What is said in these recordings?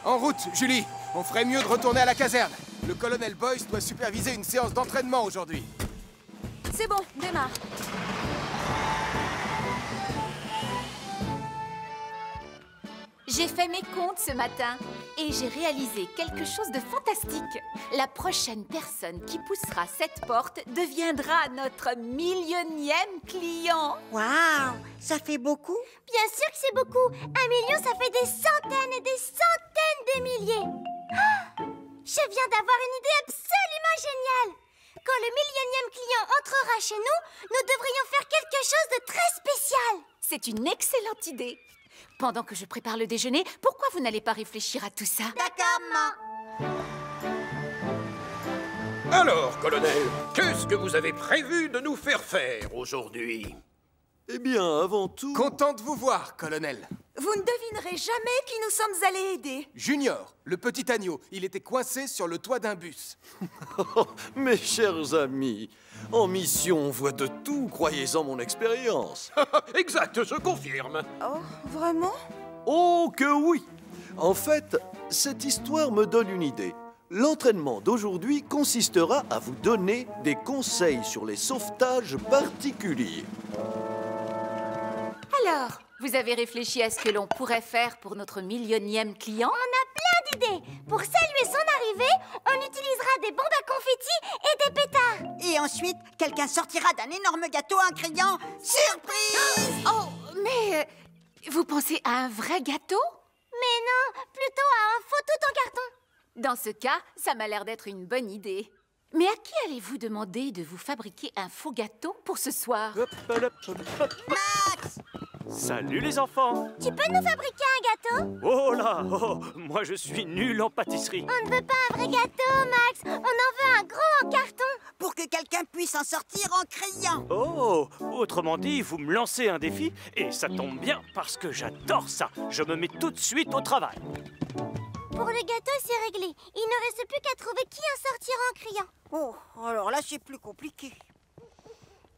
En route, Julie. On ferait mieux de retourner à la caserne. Le colonel Boyce doit superviser une séance d'entraînement aujourd'hui. C'est bon, démarre. J'ai fait mes comptes ce matin et j'ai réalisé quelque chose de fantastique. La prochaine personne qui poussera cette porte deviendra notre millionième client. Waouh, ça fait beaucoup? Bien sûr que c'est beaucoup. 1 million, ça fait des centaines et des centaines de milliers. Ah, je viens d'avoir une idée absolument géniale. Quand le millionième client entrera chez nous, nous devrions faire quelque chose de très spécial. C'est une excellente idée. Pendant que je prépare le déjeuner, pourquoi vous n'allez pas réfléchir à tout ça? D'accord, maman. Alors, colonel, qu'est-ce que vous avez prévu de nous faire aujourd'hui? Eh bien, avant tout... Content de vous voir, colonel. Vous ne devinerez jamais qui nous sommes allés aider. Junior, le petit agneau, il était coincé sur le toit d'un bus. Oh, mes chers amis, en mission, on voit de tout, croyez-en mon expérience. Exact, je confirme. Oh, vraiment? Oh que oui! En fait, cette histoire me donne une idée. L'entraînement d'aujourd'hui consistera à vous donner des conseils sur les sauvetages particuliers. Alors, vous avez réfléchi à ce que l'on pourrait faire pour notre millionième client? On a plein d'idées. Pour saluer son arrivée, on utilisera des bombes à confettis et des pétards. Et ensuite, quelqu'un sortira d'un énorme gâteau en criant « Surprise !» Oh, mais vous pensez à un vrai gâteau? Mais non, plutôt à un faux tout en carton. Dans ce cas, ça m'a l'air d'être une bonne idée. Mais à qui allez-vous demander de vous fabriquer un faux gâteau pour ce soir? Max! Salut les enfants! Tu peux nous fabriquer un gâteau? Oh là! Oh, moi je suis nul en pâtisserie. On ne veut pas un vrai gâteau, Max. On en veut un gros en carton. Pour que quelqu'un puisse en sortir en criant. Oh! Autrement dit, vous me lancez un défi et ça tombe bien parce que j'adore ça. Je me mets tout de suite au travail. Pour le gâteau, c'est réglé. Il ne reste plus qu'à trouver qui en sortira en criant. Oh, alors là, c'est plus compliqué.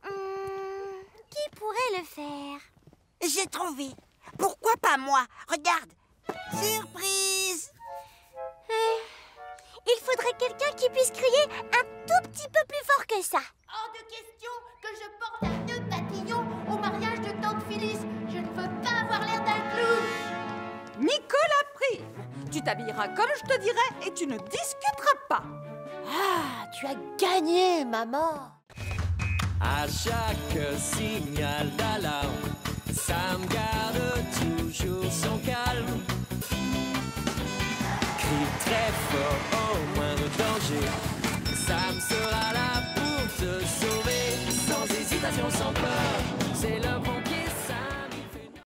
Qui pourrait le faire? J'ai trouvé. Pourquoi pas moi? Regarde. Surprise! Il faudrait quelqu'un qui puisse crier un tout petit peu plus fort que ça. Hors de question que je porte un nœud papillon au mariage de tante Phyllis. Je ne veux pas avoir l'air d'un clown. Nicolas Prime, tu t'habilleras comme je te dirai et tu ne discuteras pas. Ah, tu as gagné, maman. À chaque signal d'alarme, Sam garde toujours son calme. Crie très fort au moindre danger. Sam sera là pour te sauver, sans hésitation, sans peur.